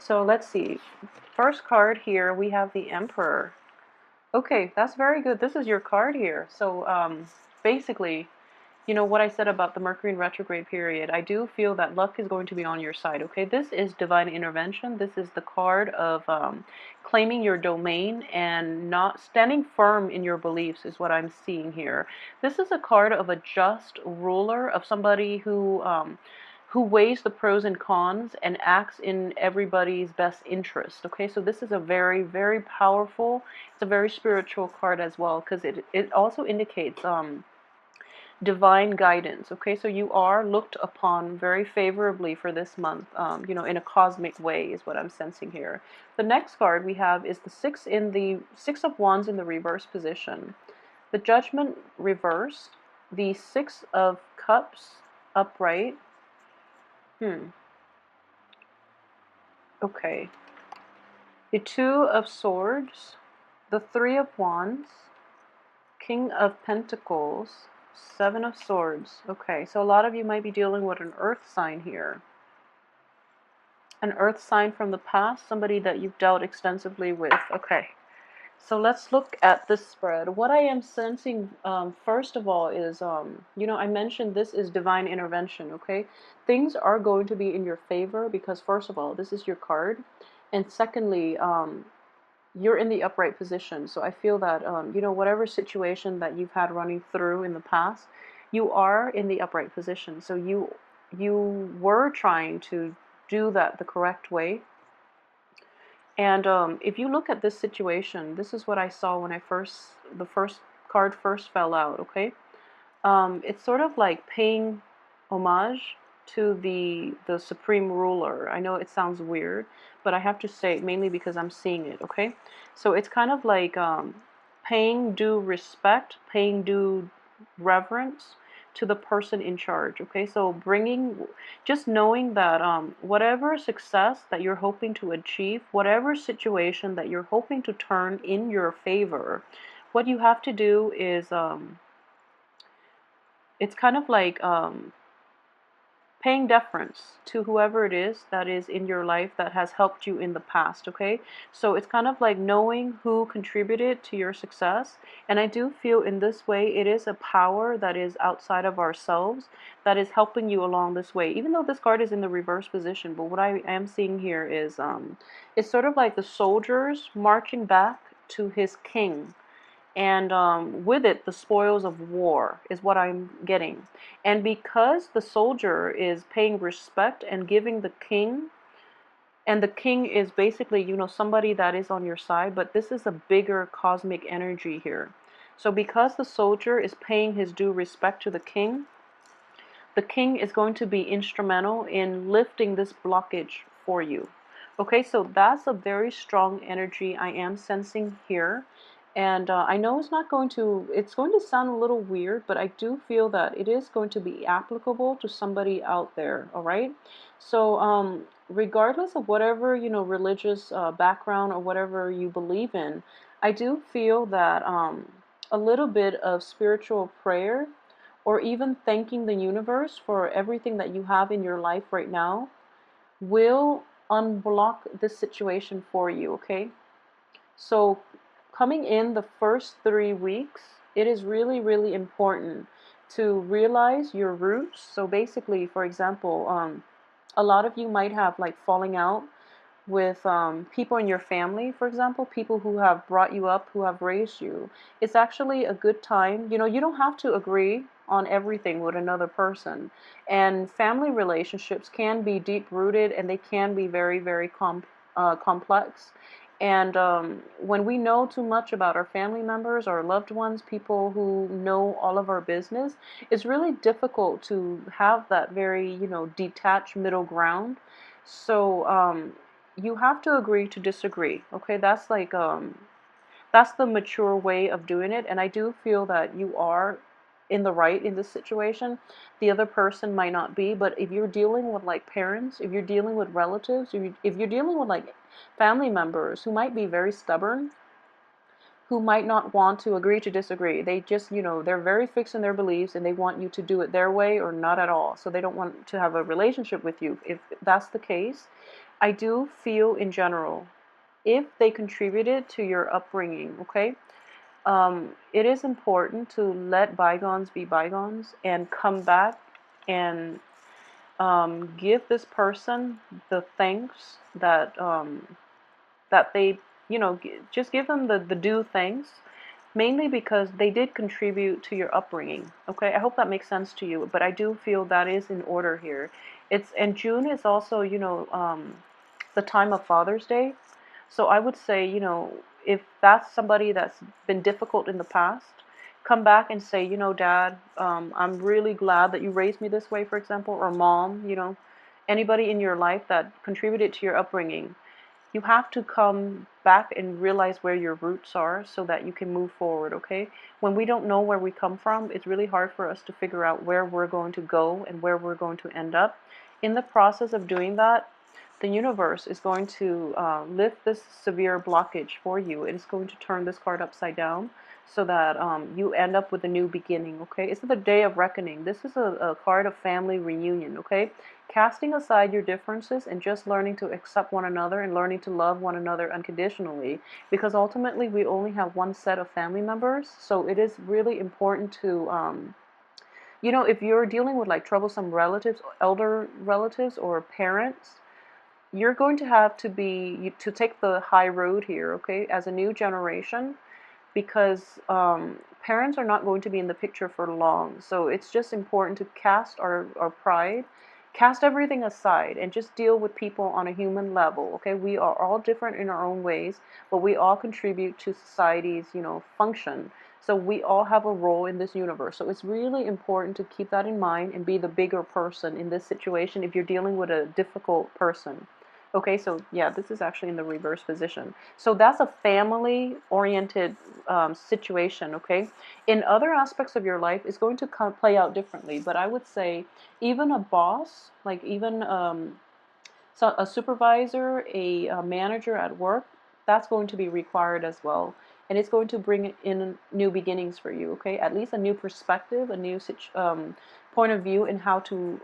So let's see. First card here, we have the Emperor. Okay, that's very good. This is your card here. So basically, you know what I said about the Mercury in retrograde period. I do feel that luck is going to be on your side. Okay, this is divine intervention. This is the card of claiming your domain and not standing firm in your beliefs, is what I'm seeing here. This is a card of a just ruler, of somebody who weighs the pros and cons and acts in everybody's best interest. Okay, so this is a very, very powerful, it's a very spiritual card as well, because it also indicates divine guidance. Okay, so you are looked upon very favorably for this month, in a cosmic way, is what I'm sensing here. The next card we have is the Six of Wands in the reverse position, the Judgment reversed, the Six of Cups upright. Okay. The Two of Swords, the Three of Wands, King of Pentacles, Seven of Swords. Okay, so a lot of you might be dealing with an earth sign here. An earth sign from the past, somebody that you've dealt extensively with. Okay, so let's look at this spread. What I am sensing, first of all, is, I mentioned this is divine intervention, okay? Things are going to be in your favor because, first of all, this is your card. And secondly, you're in the upright position. So I feel that, whatever situation that you've had running through in the past, you are in the upright position. So you were trying to do that the correct way. And if you look at this situation, this is what I saw when the first card first fell out, okay? It's sort of like paying homage to the supreme ruler. I know it sounds weird, but I have to say it mainly because I'm seeing it, okay? So it's kind of like paying due respect, paying due reverence to the person in charge, okay? So just knowing that whatever success that you're hoping to achieve, whatever situation that you're hoping to turn in your favor, what you have to do is, it's kind of like paying deference to whoever it is that is in your life that has helped you in the past, okay? So it's kind of like knowing who contributed to your success. And I do feel in this way, it is a power that is outside of ourselves that is helping you along this way. Even though this card is in the reverse position, but what I am seeing here is it's sort of like the soldiers marching back to his king, and with it the spoils of war is what I'm getting. And because the soldier is paying respect and giving the king, and the king is basically, somebody that is on your side, but this is a bigger cosmic energy here. So because the soldier is paying his due respect to the king is going to be instrumental in lifting this blockage for you. Okay, so that's a very strong energy I am sensing here. And I know it's going to sound a little weird, but I do feel that it is going to be applicable to somebody out there, all right? So regardless of whatever, religious background or whatever you believe in, I do feel that a little bit of spiritual prayer, or even thanking the universe for everything that you have in your life right now, will unblock this situation for you, okay? So coming in the first 3 weeks, it is really, really important to realize your roots. So basically, for example, a lot of you might have like falling out with people in your family, for example, people who have brought you up, who have raised you. It's actually a good time. You don't have to agree on everything with another person. And family relationships can be deep rooted, and they can be very, very complex. And when we know too much about our family members, our loved ones, people who know all of our business, it's really difficult to have that very, detached middle ground. So you have to agree to disagree. Okay, that's the mature way of doing it. And I do feel that you are in the right in this situation. The other person might not be, but if you're dealing with like parents, if you're dealing with relatives, if you're dealing with like family members who might be very stubborn, who might not want to agree to disagree. They just, they're very fixed in their beliefs, and they want you to do it their way or not at all. So they don't want to have a relationship with you. If that's the case, I do feel in general, if they contributed to your upbringing, okay, it is important to let bygones be bygones and come back and give this person the thanks that they, just give them the due thanks, mainly because they did contribute to your upbringing. Okay, I hope that makes sense to you, but I do feel that is in order here. And June is also, the time of Father's Day. So I would say, if that's somebody that's been difficult in the past, come back and say, Dad, I'm really glad that you raised me this way, for example, or Mom, anybody in your life that contributed to your upbringing. You have to come back and realize where your roots are so that you can move forward, okay? When we don't know where we come from, it's really hard for us to figure out where we're going to go and where we're going to end up. In the process of doing that, the universe is going to lift this severe blockage for you. It is going to turn this card upside down so that you end up with a new beginning, okay? It's the day of reckoning. This is a card of family reunion, okay? Casting aside your differences and just learning to accept one another and learning to love one another unconditionally, because ultimately we only have one set of family members. So it is really important to if you're dealing with like troublesome relatives, elder relatives, or parents, you're going to have to take the high road here, okay, as a new generation, because parents are not going to be in the picture for long. So it's just important to cast our pride, cast everything aside, and just deal with people on a human level, okay? We are all different in our own ways, but we all contribute to society's, function. So we all have a role in this universe. So it's really important to keep that in mind and be the bigger person in this situation if you're dealing with a difficult person. Okay, so yeah, this is actually in the reverse position. So that's a family-oriented situation, okay? In other aspects of your life, it's going to play out differently, but I would say even a boss, like even so a supervisor, a manager at work, that's going to be required as well. And it's going to bring in new beginnings for you, okay? At least a new perspective, a new point of view in how to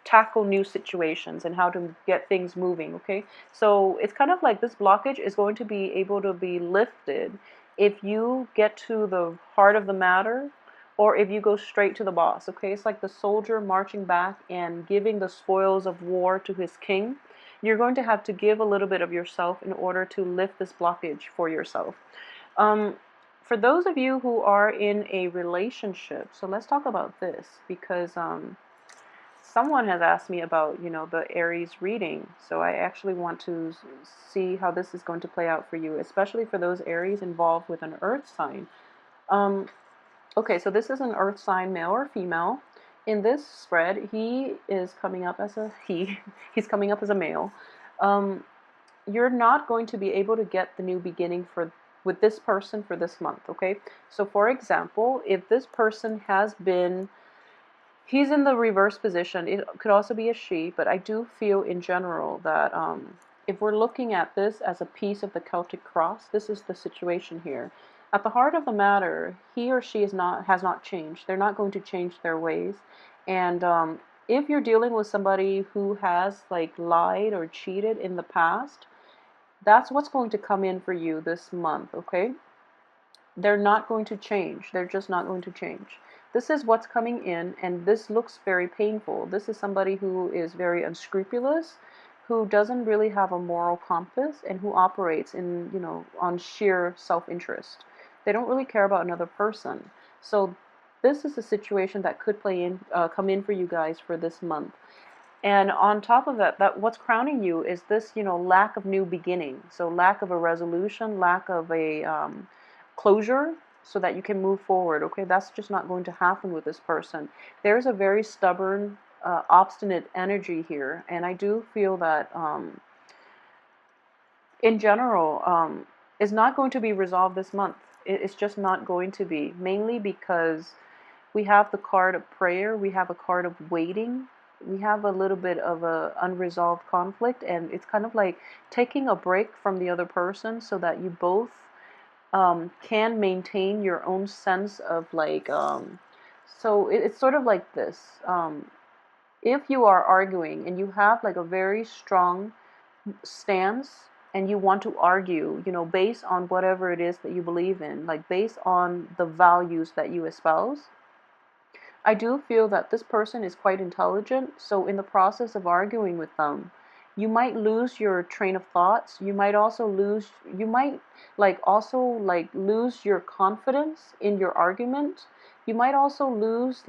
tackle new situations and how to get things moving, okay? So it's kind of like this blockage is going to be able to be lifted if you get to the heart of the matter or if you go straight to the boss, okay? It's like the soldier marching back and giving the spoils of war to his king. You're going to have to give a little bit of yourself in order to lift this blockage for yourself. Um, for those of you who are in a relationship, so let's talk about this because someone has asked me about, the Aries reading. So I actually want to see how this is going to play out for you, especially for those Aries involved with an earth sign. Um, okay, so this is an earth sign, male or female. In this spread, he is coming up as a he. He's coming up as a male. Um, you're not going to be able to get the new beginning with this person for this month, okay? So for example, if this person has been he's in the reverse position. It could also be a she, but I do feel in general that if we're looking at this as a piece of the Celtic cross, this is the situation here. At the heart of the matter, he or she has not changed. They're not going to change their ways. And if you're dealing with somebody who has like lied or cheated in the past, that's what's going to come in for you this month, okay? They're not going to change. They're just not going to change. This is what's coming in, and this looks very painful. This is somebody who is very unscrupulous, who doesn't really have a moral compass, and who operates in, on sheer self-interest. They don't really care about another person. So this is a situation that could come in for you guys for this month. And on top of that what's crowning you is this, lack of new beginning. So lack of a resolution, lack of a closure so that you can move forward. Okay, that's just not going to happen with this person. There's a very stubborn, obstinate energy here, and I do feel that in general is not going to be resolved this month. It's just not going to be, mainly because we have the card of prayer, we have a card of waiting, we have a little bit of a unresolved conflict, and it's kind of like taking a break from the other person so that you both can maintain your own sense of like so it's sort of like this. If you are arguing and you have like a very strong stance and you want to argue, based on whatever it is that you believe in, like based on the values that you espouse, I do feel that this person is quite intelligent, so in the process of arguing with them, you might lose your train of thoughts. You might lose your confidence in your argument. You might also lose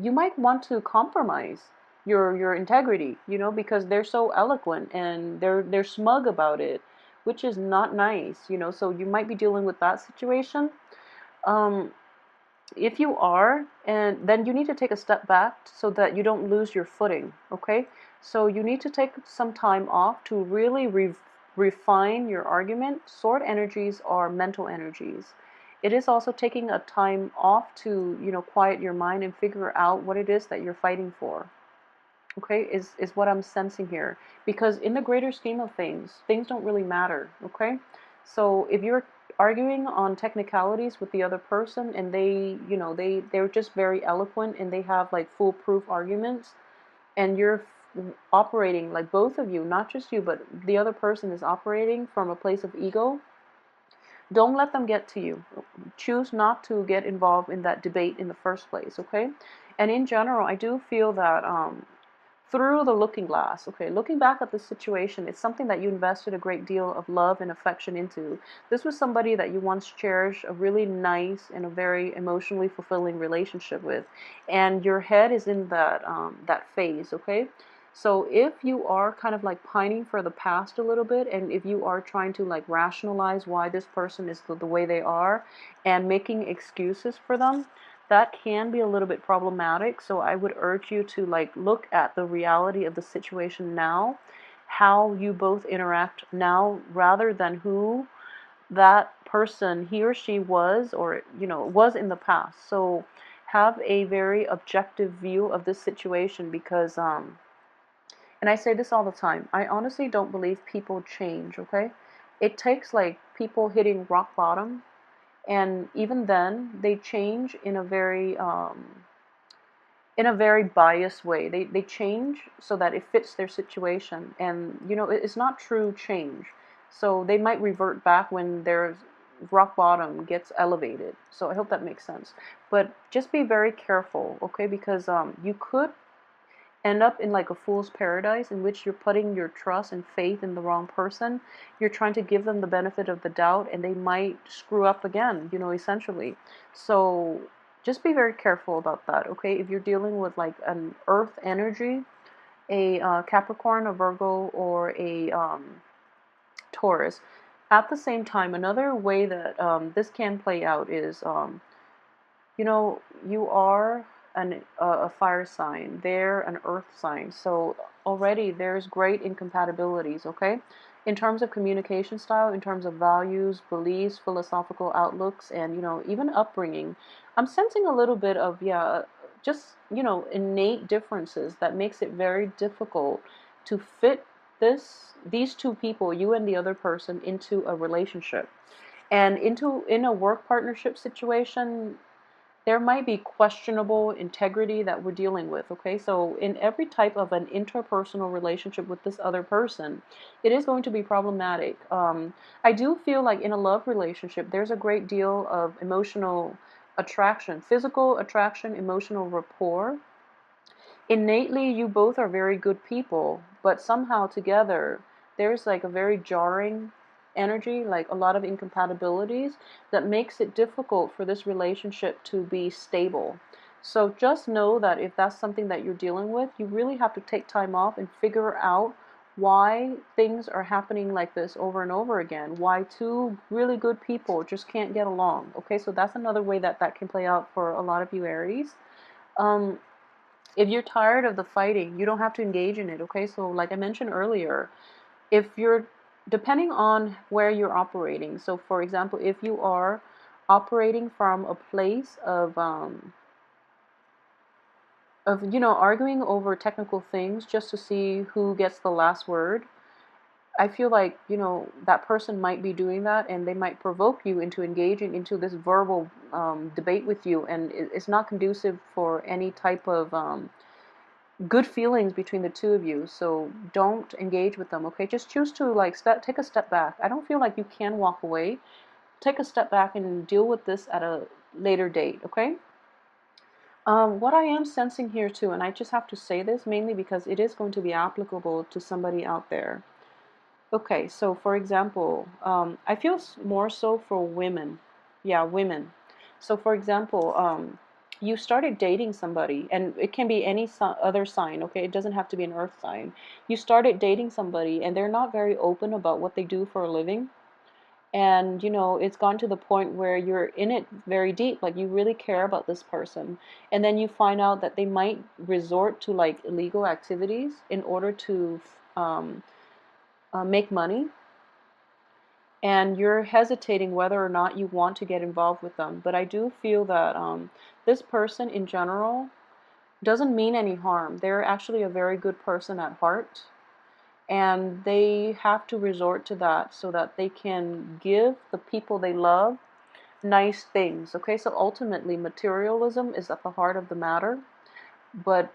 you might want to compromise your integrity, because they're so eloquent and they're smug about it, which is not nice, so you might be dealing with that situation. Um, if you are, and then you need to take a step back so that you don't lose your footing, okay? So you need to take some time off to really refine your argument. Sword energies are mental energies. It is also taking a time off to, quiet your mind and figure out what it is that you're fighting for. Okay, is what I'm sensing here. Because in the greater scheme of things don't really matter, okay? So if you're arguing on technicalities with the other person and they're just very eloquent and they have like foolproof arguments, and you're operating, like both of you, not just you, but the other person is operating from a place of ego, don't let them get to you. Choose not to get involved in that debate in the first place, okay? And in general, I do feel that through the looking glass. Okay, looking back at the situation, it's something that you invested a great deal of love and affection into. This was somebody that you once cherished a really nice and a very emotionally fulfilling relationship with, and your head is in that phase. Okay. So if you are kind of like pining for the past a little bit, and if you are trying to like rationalize why this person is the way they are and making excuses for them, that can be a little bit problematic. So I would urge you to like look at the reality of the situation now, how you both interact now, rather than who that person, he or she was, or was in the past. So have a very objective view of this situation, because and I say this all the time, I honestly don't believe people change, okay? It takes like people hitting rock bottom, and even then they change in a very biased way. They change so that it fits their situation, and it's not true change. So they might revert back when their rock bottom gets elevated. So I hope that makes sense. But just be very careful, okay? Because you could end up in like a fool's paradise, in which you're putting your trust and faith in the wrong person. You're trying to give them the benefit of the doubt, and they might screw up again, essentially. So just be very careful about that, okay? If you're dealing with like an earth energy, a Capricorn, a Virgo, or a Taurus. At the same time, another way that this can play out is you are a fire sign, they're an earth sign. So already there's great incompatibilities, okay? In terms of communication style, in terms of values, beliefs, philosophical outlooks, and, even upbringing, I'm sensing a little bit of, yeah, just, innate differences that makes it very difficult to fit these two people, you and the other person, into a relationship. And in a work partnership situation, there might be questionable integrity that we're dealing with, okay? So in every type of an interpersonal relationship with this other person, it is going to be problematic. I do feel like in a love relationship, there's a great deal of emotional attraction, physical attraction, emotional rapport. Innately, you both are very good people, but somehow together, there's like a very jarring energy, like a lot of incompatibilities that makes it difficult for this relationship to be stable. So just know that if that's something that you're dealing with, you really have to take time off and figure out why things are happening like this over and over again, why two really good people just can't get along. Okay, so that's another way that that can play out for a lot of you Aries. Um, if you're tired of the fighting, you don't have to engage in it, okay? So like I mentioned earlier, if you're, depending on where you're operating, so for example, if you are operating from a place of arguing over technical things just to see who gets the last word, I feel like, that person might be doing that, and they might provoke you into engaging into this verbal debate with you, and it's not conducive for any type of good feelings between the two of you. So don't engage with them, okay? Just choose to like take a step back. I don't feel like you can walk away. Take a step back and deal with this at a later date, okay? What I am sensing here too, and I just have to say this mainly because it is going to be applicable to somebody out there. Okay, so for example, I feel more so for women. Yeah, women. So for example, you started dating somebody, and it can be any other sign, okay? It doesn't have to be an earth sign. You started dating somebody, and they're not very open about what they do for a living. And, it's gone to the point where you're in it very deep, like you really care about this person. And then you find out that they might resort to like illegal activities in order to um, make money, and you're hesitating whether or not you want to get involved with them. But I do feel that this person in general doesn't mean any harm. They're actually a very good person at heart, and they have to resort to that so that they can give the people they love nice things. Okay, so ultimately, materialism is at the heart of the matter, but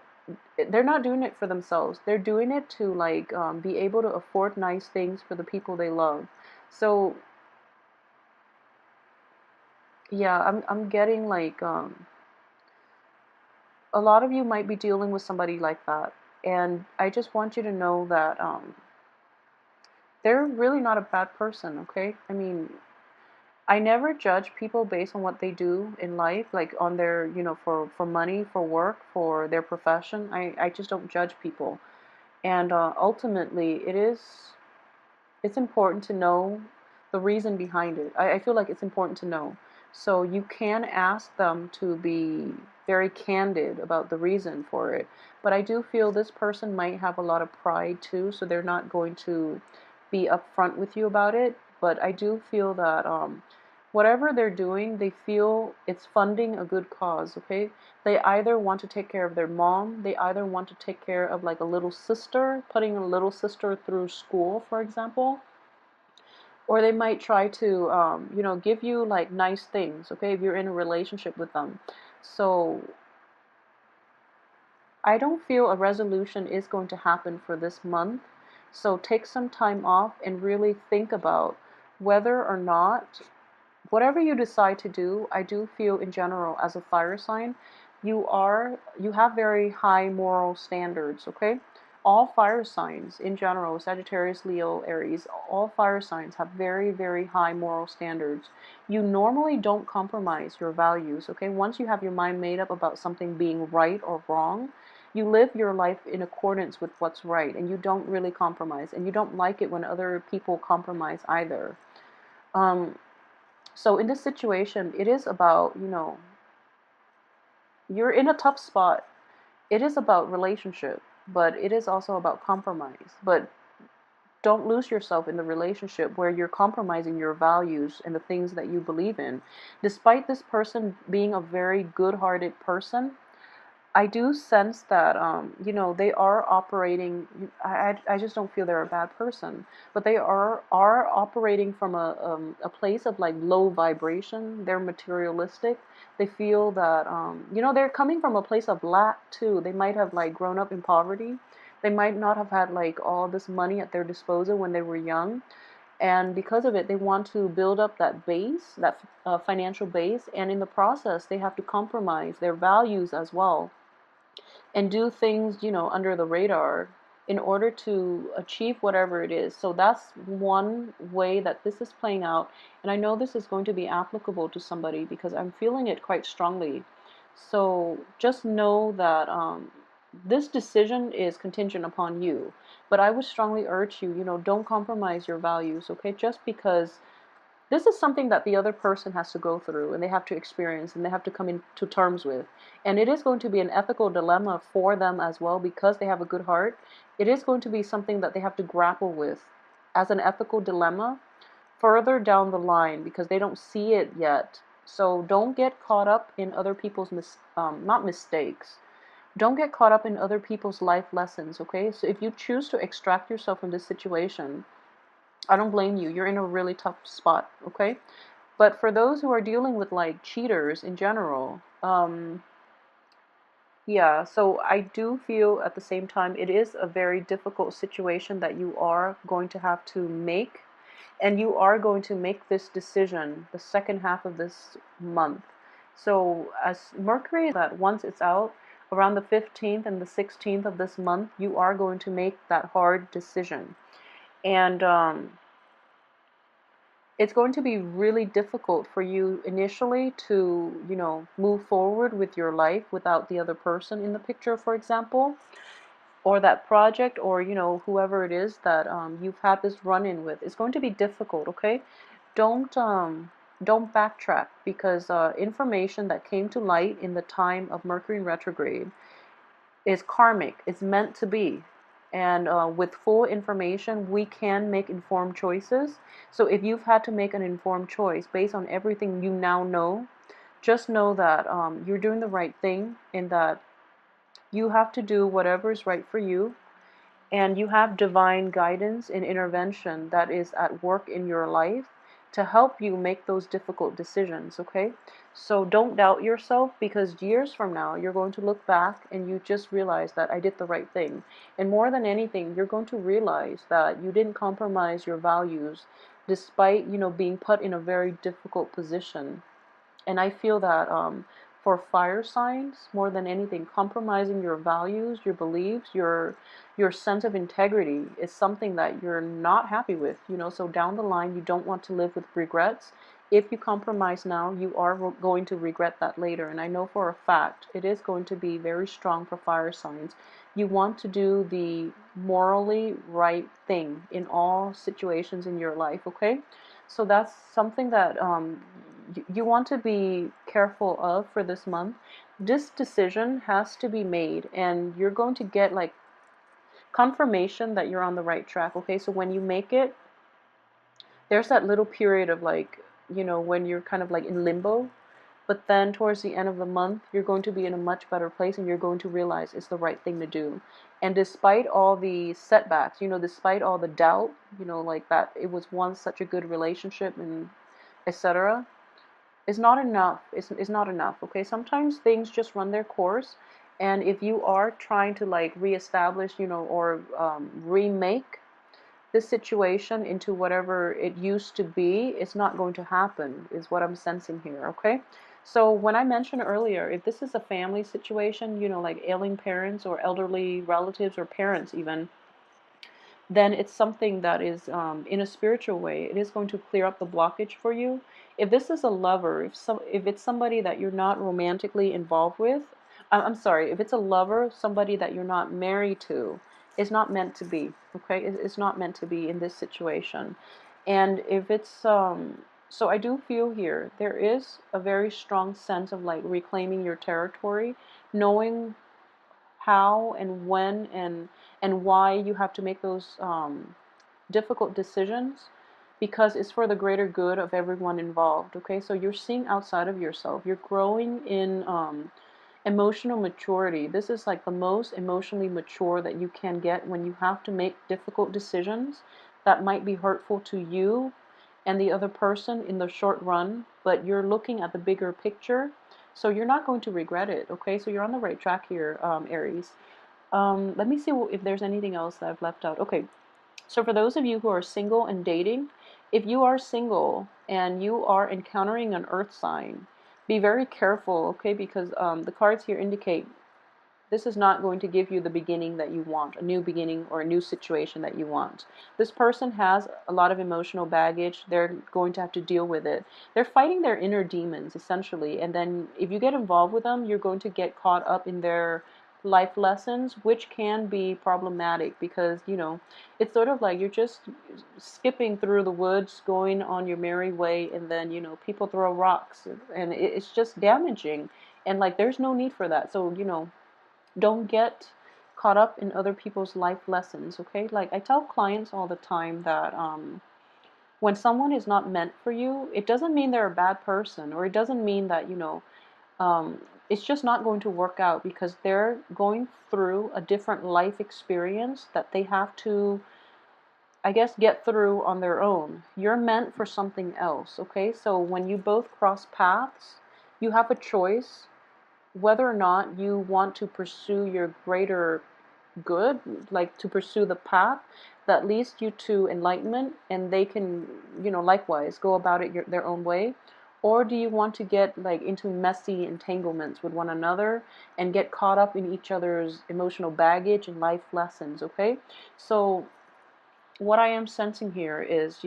they're not doing it for themselves. They're doing it to like be able to afford nice things for the people they love. So yeah, I'm getting like a lot of you might be dealing with somebody like that, and I just want you to know that they're really not a bad person. Okay, I mean, I never judge people based on what they do in life, like on their, for money, for work, for their profession. I just don't judge people. And ultimately, it's important to know the reason behind it. I feel like it's important to know. So you can ask them to be very candid about the reason for it. But I do feel this person might have a lot of pride too, so they're not going to be upfront with you about it. But I do feel that whatever they're doing, they feel it's funding a good cause, okay? They either want to take care of their mom, they either want to take care of like a little sister, putting a little sister through school, for example, or they might try to, give you like nice things, okay, if you're in a relationship with them. So I don't feel a resolution is going to happen for this month. So take some time off and really think about whether or not whatever you decide to do. I do feel in general as a fire sign, you have very high moral standards, okay? All fire signs in general, Sagittarius, Leo, Aries, all fire signs have very, very high moral standards. You normally don't compromise your values, okay? Once you have your mind made up about something being right or wrong, you live your life in accordance with what's right, and you don't really compromise, and you don't like it when other people compromise either. Um, so in this situation, it is about, you're in a tough spot. It is about relationship, but it is also about compromise. But don't lose yourself in the relationship where you're compromising your values and the things that you believe in. Despite this person being a very good-hearted person, I do sense that, they are operating. I just don't feel they're a bad person, but they are operating from a place of like low vibration. They're materialistic. They feel that, they're coming from a place of lack too. They might have like grown up in poverty. They might not have had like all this money at their disposal when they were young, and because of it, they want to build up that base, that financial base, and in the process, they have to compromise their values as well and do things, under the radar in order to achieve whatever it is. So that's one way that this is playing out. And I know this is going to be applicable to somebody because I'm feeling it quite strongly. So just know that this decision is contingent upon you. But I would strongly urge you, don't compromise your values, okay? Just because this is something that the other person has to go through and they have to experience and they have to come into terms with. And it is going to be an ethical dilemma for them as well because they have a good heart. It is going to be something that they have to grapple with as an ethical dilemma further down the line because they don't see it yet. So don't get caught up in other people's not mistakes. Don't get caught up in other people's life lessons, okay? So if you choose to extract yourself from this situation, I don't blame you. You're in a really tough spot, okay? But for those who are dealing with like cheaters in general, Yeah, so I do feel at the same time it is a very difficult situation that you are going to have to make, and you are going to make this decision the second half of this month. So as Mercury, that once it's out around the 15th and the 16th of this month, you are going to make that hard decision. And it's going to be really difficult for you initially to, move forward with your life without the other person in the picture, for example, or that project, or, whoever it is that you've had this run-in with. It's going to be difficult, okay? Don't um, don't backtrack, because information that came to light in the time of Mercury in retrograde is karmic. It's meant to be. And with full information, we can make informed choices. So if you've had to make an informed choice based on everything you now know, just know that you're doing the right thing, and that you have to do whatever is right for you, and you have divine guidance and intervention that is at work in your life to help you make those difficult decisions, okay? So don't doubt yourself, because years from now you're going to look back and you just realize that I did the right thing. And more than anything, you're going to realize that you didn't compromise your values despite, being put in a very difficult position. And I feel that for fire signs, more than anything, compromising your values, your beliefs, your sense of integrity is something that you're not happy with. So down the line, you don't want to live with regrets. If you compromise now, you are going to regret that later. And I know for a fact it is going to be very strong for fire signs. You want to do the morally right thing in all situations in your life, okay? So that's something that you want to be careful of for this month. This decision has to be made, and you're going to get like confirmation that you're on the right track. Okay, so when you make it, there's that little period of like, when you're kind of like in limbo, but then towards the end of the month, you're going to be in a much better place, and you're going to realize it's the right thing to do. And despite all the setbacks, despite all the doubt, like that it was once such a good relationship and etc., is not enough. Is not enough. Okay, sometimes things just run their course, and if you are trying to like reestablish, or remake this situation into whatever it used to be, it's not going to happen, is what I'm sensing here. Okay, so when I mentioned earlier, if this is a family situation, like ailing parents or elderly relatives or parents even, then it's something that is, in a spiritual way, it is going to clear up the blockage for you. If this is a lover, if it's somebody that you're not romantically involved with, I'm sorry, if it's a lover, somebody that you're not married to, it's not meant to be. Okay, it's not meant to be in this situation. And if it's so I do feel here there is a very strong sense of like reclaiming your territory, knowing how and when and why you have to make those difficult decisions, because it's for the greater good of everyone involved. Okay, so you're seeing outside of yourself. You're growing in emotional maturity. This is like the most emotionally mature that you can get when you have to make difficult decisions that might be hurtful to you and the other person in the short run, but you're looking at the bigger picture. So you're not going to regret it, okay? So you're on the right track here, Aries. Let me see if there's anything else that I've left out. Okay, so for those of you who are single and dating, if you are single and you are encountering an earth sign, be very careful, okay? Because the cards here indicate this is not going to give you the beginning that you want, a new beginning or a new situation that you want. This person has a lot of emotional baggage. They're going to have to deal with it. They're fighting their inner demons, essentially. And then if you get involved with them, you're going to get caught up in their life lessons, which can be problematic because, it's sort of like you're just skipping through the woods, going on your merry way, and then, people throw rocks, and it's just damaging. And like, there's no need for that. So, don't get caught up in other people's life lessons, okay? Like I tell clients all the time that when someone is not meant for you, it doesn't mean they're a bad person, or it doesn't mean that, um, it's just not going to work out because they're going through a different life experience that they have to, I guess, get through on their own. You're meant for something else, okay? So when you both cross paths, you have a choice whether or not you want to pursue your greater good, like to pursue the path that leads you to enlightenment, and they can, likewise go about it their own way. Or do you want to get like into messy entanglements with one another and get caught up in each other's emotional baggage and life lessons? Okay, so what I am sensing here is,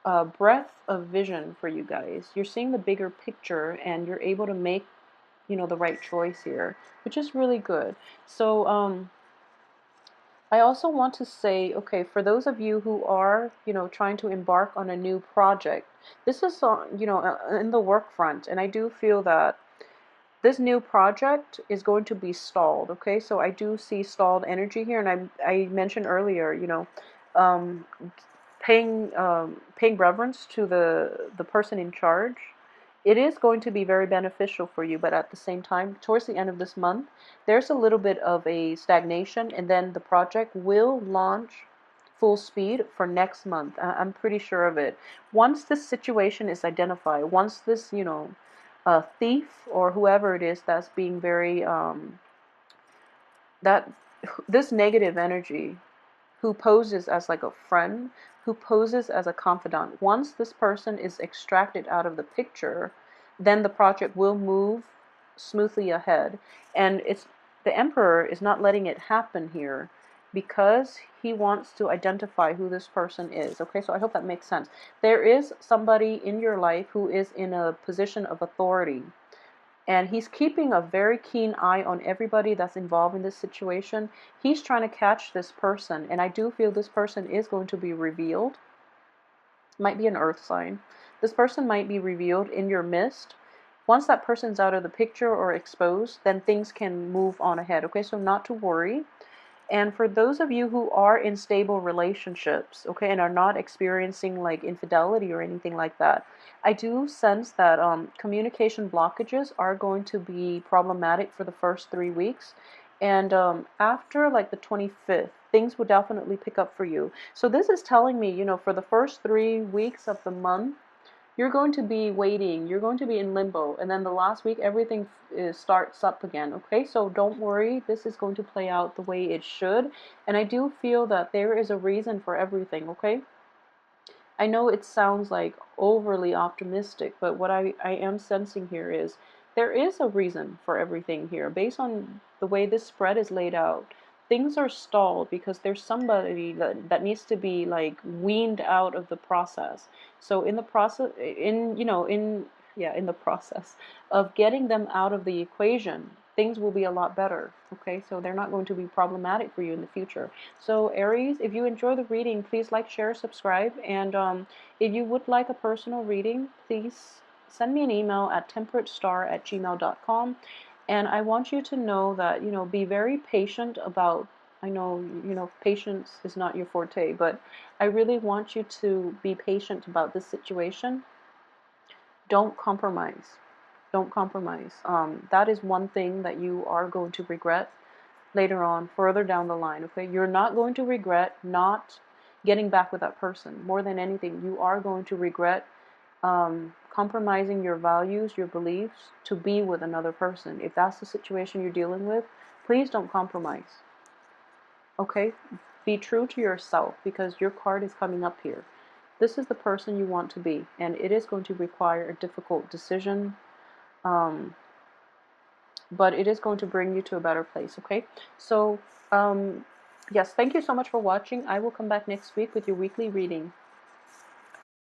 a breadth of vision for you guys. You're seeing the bigger picture and you're able to make, the right choice here, which is really good. So, I also want to say, okay, for those of you who are, trying to embark on a new project, this is, in the work front, and I do feel that this new project is going to be stalled, okay? So I do see stalled energy here, and I mentioned earlier, um, paying reverence to the person in charge. It is going to be very beneficial for you, but at the same time, towards the end of this month, there's a little bit of a stagnation, and then the project will launch full speed for next month. I'm pretty sure of it. Once this situation is identified, once this, thief or whoever it is that's being very, that this negative energy who poses as like a friend, who poses as a confidant. Once this person is extracted out of the picture, then the project will move smoothly ahead. And it's the Emperor is not letting it happen here because he wants to identify who this person is. Okay, so I hope that makes sense. There is somebody in your life who is in a position of authority, and he's keeping a very keen eye on everybody that's involved in this situation. He's trying to catch this person, and I do feel this person is going to be revealed. Might be an earth sign. This person might be revealed in your midst. Once that person's out of the picture or exposed, then things can move on ahead. Okay, so not to worry. And for those of you who are in stable relationships, okay, and are not experiencing like infidelity or anything like that, I do sense that communication blockages are going to be problematic for the first 3 weeks. And after like the 25th, things will definitely pick up for you. So this is telling me, for the first 3 weeks of the month, you're going to be waiting, you're going to be in limbo, and then the last week everything starts up again. Okay, so don't worry, this is going to play out the way it should, and I do feel that there is a reason for everything. Okay, I know it sounds like overly optimistic, but what I am sensing here is there is a reason for everything here. Based on the way this spread is laid out, things are stalled because there's somebody that needs to be like weaned out of the process. So in the process, in the process of getting them out of the equation, things will be a lot better. Okay, so they're not going to be problematic for you in the future. So Aries, if you enjoy the reading, please like, share, subscribe, and if you would like a personal reading, please send me an email at temperatestar@gmail.com. And I want you to know that, be very patient about, I know, patience is not your forte, but I really want you to be patient about this situation. Don't compromise. Don't compromise. That is one thing that you are going to regret later on, further down the line. Okay, you're not going to regret not getting back with that person. More than anything, you are going to regret compromising your values, your beliefs to be with another person. If that's the situation you're dealing with, please don't compromise. Okay, be true to yourself, because your card is coming up here. This is the person you want to be, and it is going to require a difficult decision. Um, but it is going to bring you to a better place. Okay, so yes, thank you so much for watching. I will come back next week with your weekly reading.